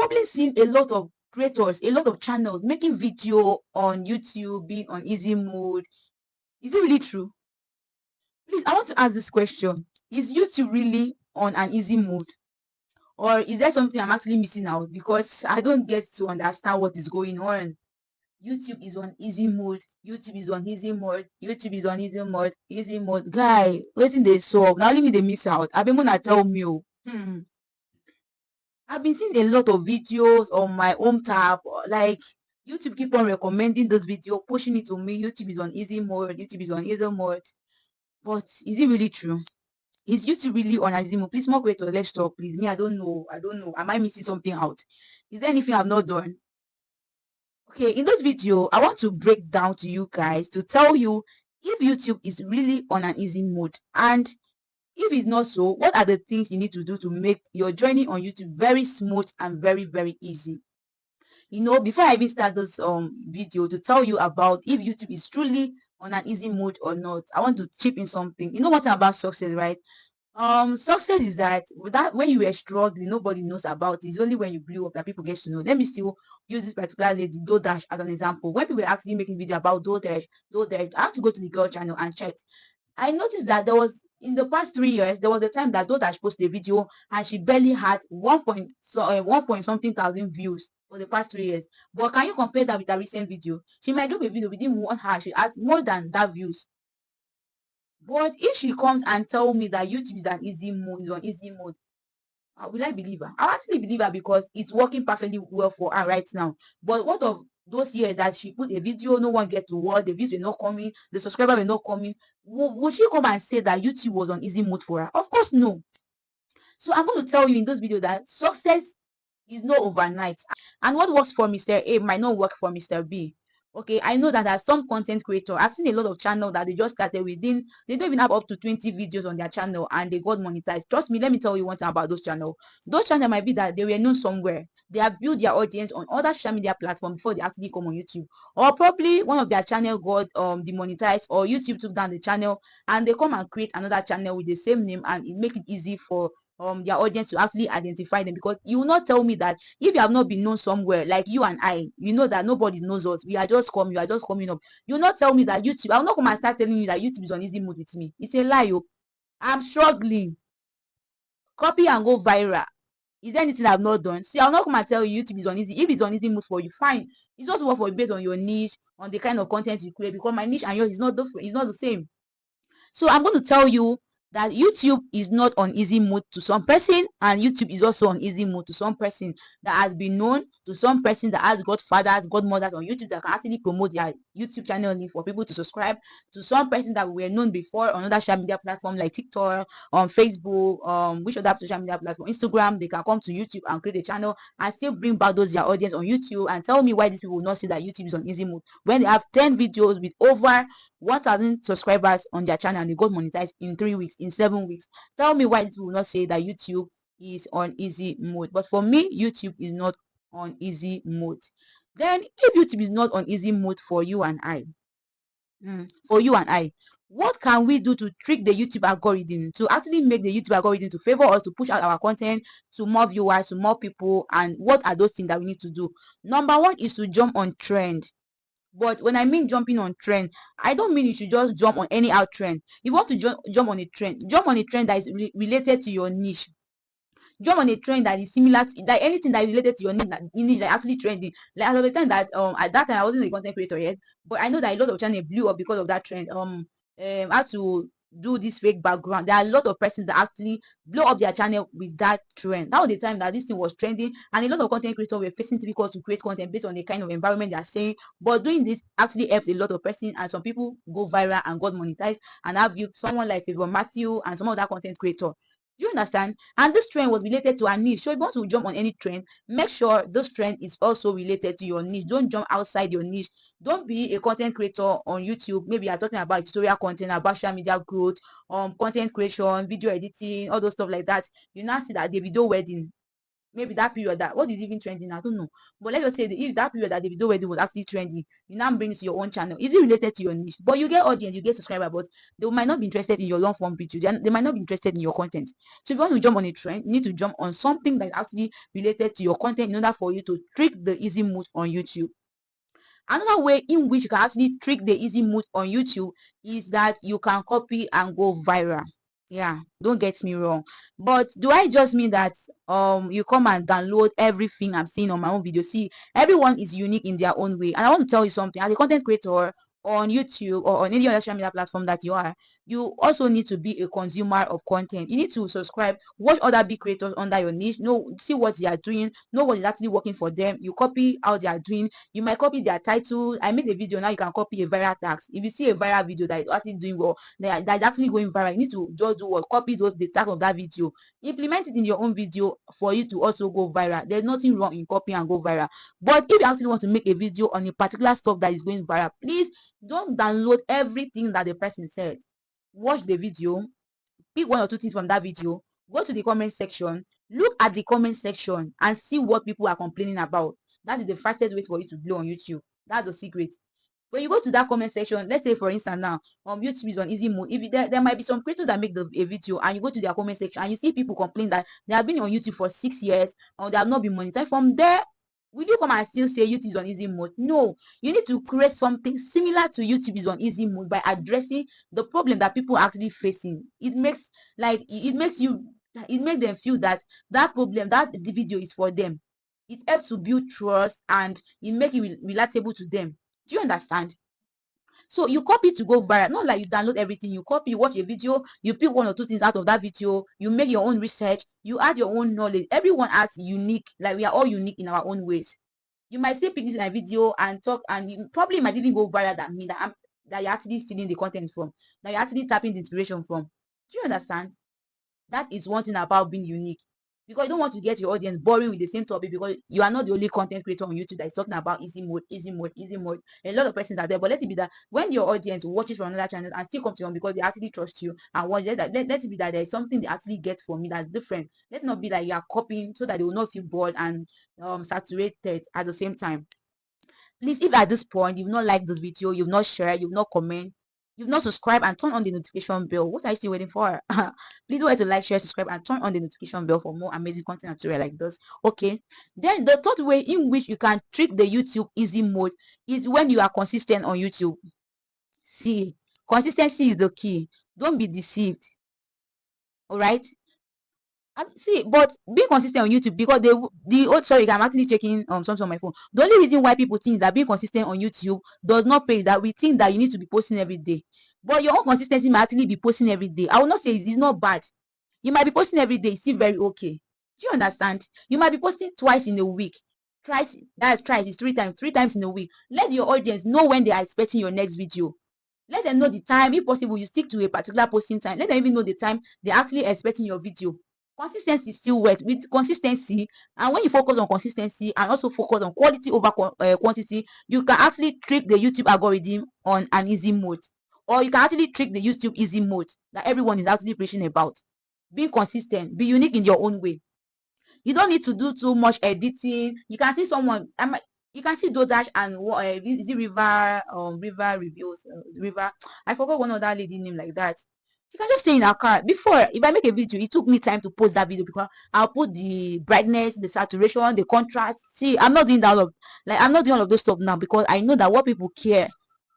probably seen a lot of creators, a lot of channels making video on YouTube, being on easy mode. Is it really true? Please, I want to ask this question. Is YouTube really on an easy mode? Or is there something I'm actually missing out? Because I don't get to understand what is going on. YouTube is on easy mode. YouTube is on easy mode. YouTube is on easy mode. Easy mode. Guy, waiting they solve. Now only me they miss out. I've been gonna tell me. Oh. I've been seeing a lot of videos on my home tab. Like YouTube keep on recommending those videos, pushing it to me. YouTube is on easy mode. YouTube is on easy mode. But is it really true? Is YouTube really on easy mode? Please, more creator, let's talk, please. Me, I don't know. I don't know. Am I missing something out? Is there anything I've not done? Okay, in this video, I want to break down to you guys to tell you if YouTube is really on an easy mode, and if it's not so, what are the things you need to do to make your journey on YouTube very smooth and very, very easy. Before I even start this video to tell you about if YouTube is truly on an easy mode or not, I want to chip in something. You know one thing about success, right? Success is that when you were struggling, nobody knows about it. It's only when you blew up that people get to know. Let me still use this particular lady, Dodash, as an example. When people were actually making video about Dodash, I have to go to the girl channel and check. I noticed that there was in the past 3 years, there was a time that Dodash posted a video and she barely had 1 point something thousand views for the past 3 years. But can you compare that with a recent video? She might drop a video within 1 hour, she has more than that views. But if she comes and tell me that YouTube is an easy mode, is on easy mode, will I believe her? I'll actually believe her because it's working perfectly well for her right now. But what of those years that she put a video, no one gets to watch, the views were not coming, the subscribers were not coming? Would she come and say that YouTube was on easy mode for her? Of course, no. So I'm going to tell you in this video that success is not overnight. And what works for Mr. A might not work for Mr. B. Okay, I know that there are some content creators. I've seen a lot of channels that they just started within, they don't even have up to 20 videos on their channel and they got monetized. Trust me, let me tell you one thing about those channels. Those channels might be that they were known somewhere. They have built their audience on other social media platforms before they actually come on YouTube. Or probably one of their channel got demonetized, or YouTube took down the channel and they come and create another channel with the same name, and it make it easy for their audience to actually identify them. Because you will not tell me that if you have not been known somewhere, like you and I, you know that nobody knows us, we are just coming, you are just coming up. You will not tell me that YouTube, I will not come and start telling you that YouTube is on easy mode with me. It's a lie. I'm struggling. Copy and go viral. Is there anything I've not done? See, I'll not come and tell you YouTube is on easy. If it's on easy mode for you, fine. It's just work for you based on your niche, on the kind of content you create, because my niche and yours is not different, it's not the same. So I'm going to tell you that YouTube is not on easy mode to some person, and YouTube is also on easy mode to some person that has been known, to some person that has godfathers, godmothers on YouTube that can actually promote their YouTube channel link for people to subscribe, to some person that were known before on other social media platforms like TikTok, on Facebook, which other social media platform, Instagram. They can come to YouTube and create a channel and still bring back those their audience on YouTube and tell me why these people will not see that YouTube is on easy mode when they have 10 videos with over 1,000 subscribers on their channel and they got monetized in 3 weeks, in 7 weeks. Tell me why this will not say that YouTube is on easy mode. But for me, YouTube is not on easy mode. Then if YouTube is not on easy mode for you and I, what can we do to trick the YouTube algorithm, to actually make the YouTube algorithm to favor us, to push out our content to more viewers, to more people? And what are those things that we need to do? Number one is to jump on trend. But when I mean jumping on trend, I don't mean you should just jump on any out trend. If you want to jump on a trend, jump on a trend that is related to your niche. Jump on a trend that is similar to, like, anything that is related to your niche, like actually trending. Like, at the time that at that time I wasn't a content creator yet, but I know that a lot of channels blew up because of that trend. How to do this fake background. There are a lot of persons that actually blow up their channel with that trend. That was the time that this thing was trending, and a lot of content creators were facing difficult to create content based on the kind of environment they are saying. But doing this actually helps a lot of persons, and some people go viral and got monetized and have viewed someone like Favor Matthew and some other content creator. Do you understand? And this trend was related to a niche. So if you want to jump on any trend, make sure this trend is also related to your niche. Don't jump outside your niche. Don't be a content creator on YouTube. Maybe you're talking about tutorial content, about social media growth, content creation, video editing, all those stuff like that. You now see that the video wedding. maybe that period, that what is even trending, I don't know. But let's just say if that period that the video wedding was actually trending, you now bring it to your own channel. Is it related to your niche? But you get audience, you get subscriber, but they might not be interested in your long form video. They might not be interested in your content. So if you want to jump on a trend, you need to jump on something that's actually related to your content in order for you to trick the easy mood on YouTube. Another way in which you can actually trick the easy mood on YouTube is that you can copy and go viral. Yeah, don't get me wrong. But do I just mean that you come and download everything I'm seeing on my own video? See, everyone is unique in their own way. And I want to tell you something. As a content creator on YouTube or on any other social media platform that you are, you also need to be a consumer of content. You need to subscribe, watch other big creators under your niche, know, see what they are doing, know what is actually working for them. You copy how they are doing. You might copy their title. I made a video, now you can copy a viral tags. If you see a viral video that is actually doing well, that is actually going viral, you need to just do what? Copy the tag of that video, implement it in your own video for you to also go viral. There's nothing wrong in copy and go viral. But if you actually want to make a video on a particular stuff that is going viral, please don't download everything that the person said. Watch the video, pick one or two things from that video, go to the comment section, look at the comment section and see what people are complaining about. That is the fastest way for you to blow on YouTube. That's the secret. When you go to that comment section, let's say for instance now, YouTube is on easy mode. If there might be some creators that make a video and you go to their comment section and you see people complain that they have been on YouTube for 6 years or they have not been monetized. From there, will you come and still say YouTube is on easy mode? No, you need to create something similar to YouTube is on easy mode by addressing the problem that people are actually facing. It makes them feel that that problem, that the video is for them. It helps to build trust and it make it relatable to them. Do you understand? So you copy to go viral, not like you download everything. You copy, you watch a video, you pick one or two things out of that video, you make your own research, you add your own knowledge. Everyone has unique, like we are all unique in our own ways. You might say pick this in a video and talk, and you probably might even go viral than me, that you're actually stealing the content from, that you're actually tapping the inspiration from. Do you understand? That is one thing about being unique, because you don't want to get your audience boring with the same topic, because you are not the only content creator on YouTube that is talking about easy mode, easy mode, easy mode. A lot of persons are there, but let it be that when your audience watches from another channel and still come to you because they actually trust you and want let it be that there is something they actually get from you that's different. Let it not be that you are copying so that they will not feel bored and saturated at the same time. Please, if at this point you've not liked this video, you've not shared, you've not comment, you've not subscribed and turn on the notification bell, what are you still waiting for? Please don't forget to like, share, subscribe and turn on the notification bell for more amazing content and tutorial like this. Okay, then the third way in which you can trick the YouTube easy mode is when you are consistent on YouTube. See, consistency is the key. Don't be deceived. All right, see, but being consistent on YouTube, because sorry, I'm actually checking something on my phone. The only reason why people think that being consistent on YouTube does not pay is that we think that you need to be posting every day. But your own consistency might actually be posting every day. I will not say it's not bad. You might be posting every day, it's still very okay. Do you understand? You might be posting twice in a week. Twice, that's twice, is 3 times, 3 times in a week. Let your audience know when they are expecting your next video. Let them know the time. If possible, you stick to a particular posting time. Let them even know the time they're actually expecting your video. Consistency still works. With consistency, and when you focus on consistency and also focus on quality over quantity, you can actually trick the YouTube algorithm on an easy mode, or you can actually trick the YouTube easy mode that everyone is actually preaching about. Being consistent, be unique in your own way. You don't need to do too much editing. You can see someone, you can see Dodash and is it River reviews, River, I forgot one other lady name like that. You can just stay in our car. Before, if I make a video, it took me time to post that video because I'll put the brightness, the saturation, the contrast. See, I'm not doing that I'm not doing all of those stuff now, because I know that what people care,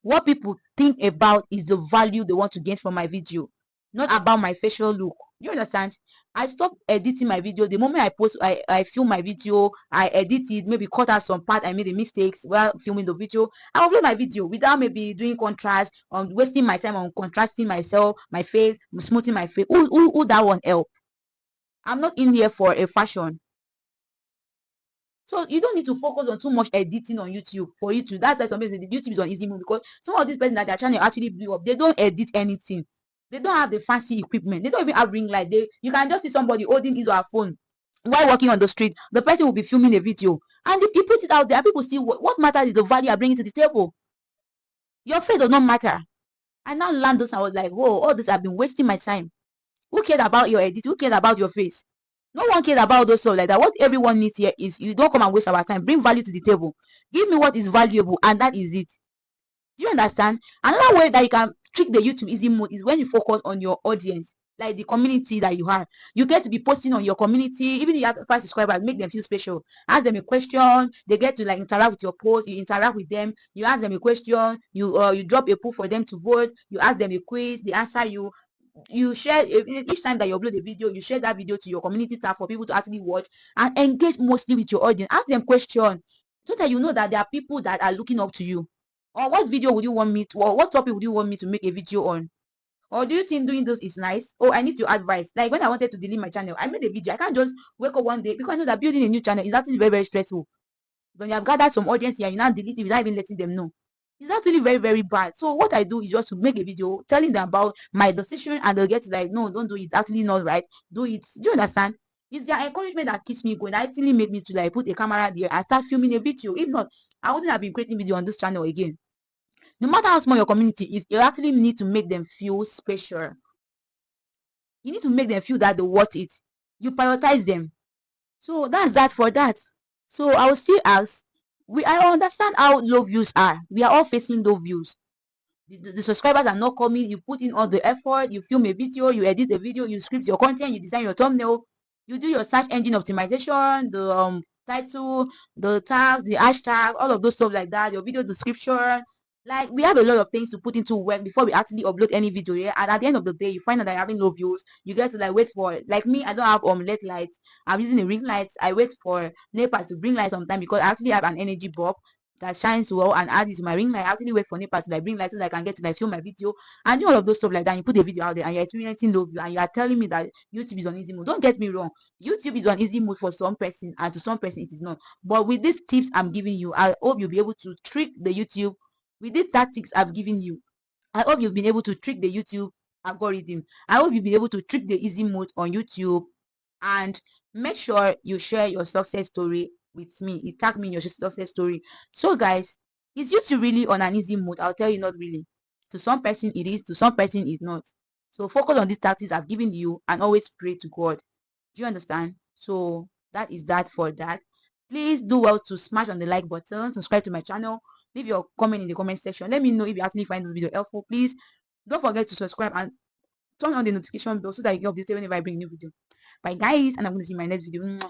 what people think about is the value they want to gain from my video, not about my facial look. You understand? I stopped editing my video the moment I film my video. I edit it, maybe cut out some part I made a mistakes while filming the video. I upload my video without maybe doing contrast, wasting my time on contrasting myself, my face, smoothing my face. Who that one help? I'm not in here for a fashion. So you don't need to focus on too much editing on YouTube for you to. That's why some people say the YouTube is on easy mode, because some of these people that their channel actually blew up, they don't edit anything. They don't have the fancy equipment. They don't even have ring light. You can just see somebody holding his or her phone while walking on the street. The person will be filming a video, and if you put it out there, people see what matters is the value you're bringing to the table. Your face does not matter. I now learned this. I was like, whoa, all this, I've been wasting my time. Who cared about your edit? Who cared about your face? No one cares about those stuff like that. What everyone needs here is you don't come and waste our time. Bring value to the table. Give me what is valuable, and that is it. Do you understand? Another way that you can trick the YouTube easy mode is when you focus on your audience, like the community that you have. You get to be posting on your community, even if you have 5 subscribers, make them feel special. Ask them a question, they get to like interact with your post, you interact with them, you ask them a question, you drop a poll for them to vote, you ask them a quiz, they answer you. You share each time that you upload a video, you share that video to your community tab for people to actually watch and engage mostly with your audience. Ask them questions so that you know that there are people that are looking up to you. Or what video would you want me to, or what topic would you want me to make a video on? Or do you think doing this is nice? Oh, I need your advice. Like when I wanted to delete my channel, I made a video. I can't just wake up one day because I know that building a new channel is actually very, very stressful. When you have gathered some audience here, you now delete it without even letting them know. It's actually very, very bad. So what I do is just to make a video telling them about my decision, and they'll get to like, no, don't do it. It's actually not right. Do it. Do you understand? It's their encouragement that keeps me going. That actually made me to like put a camera there and start filming a video. If not, I wouldn't have been creating video on this channel again. No matter how small your community is, you actually need to make them feel special. You need to make them feel that they worth it. You prioritize them. So that's that for that. So I will still ask, I understand how low views are. We are all facing low views. The subscribers are not coming. You put in all the effort, you film a video, you edit a video, you script your content, you design your thumbnail, you do your search engine optimization, the title, the tag, the hashtag, all of those stuff like that, your video description. Like we have a lot of things to put into work before we actually upload any video. Yeah, and at the end of the day, you find out that you're having low views. You get to like wait for it. Like me, I don't have LED lights. I'm using a ring light. I wait for NEPA to bring light sometime because I actually have an energy bulb that shines well and add it to my ring light. I actually wait for NEPA to like bring light so that I can get to like film my video and do all of those stuff like that. And you put a video out there and you're experiencing low view and you are telling me that YouTube is on easy mode. Don't get me wrong. YouTube is on easy mode for some person and to some person it is not. But with these tips I'm giving you, I hope you'll be able to trick the YouTube with these tactics I've given you. I hope you've been able to trick the YouTube algorithm. I hope you've been able to trick the easy mode on YouTube. And make sure you share your success story with me. You tag me in your success story. So guys, is YouTube really on an easy mode? I'll tell you, not really. To some person it is, to some person it's not. So focus on these tactics I've given you and always pray to God. Do you understand? So that is that for that. Please do well to smash on the like button, subscribe to my channel, leave your comment in the comment section. Let me know if you actually find this video helpful. Please don't forget to subscribe and turn on the notification bell so that you get updated whenever I bring a new video. Bye guys, and I'm going to see you in my next video.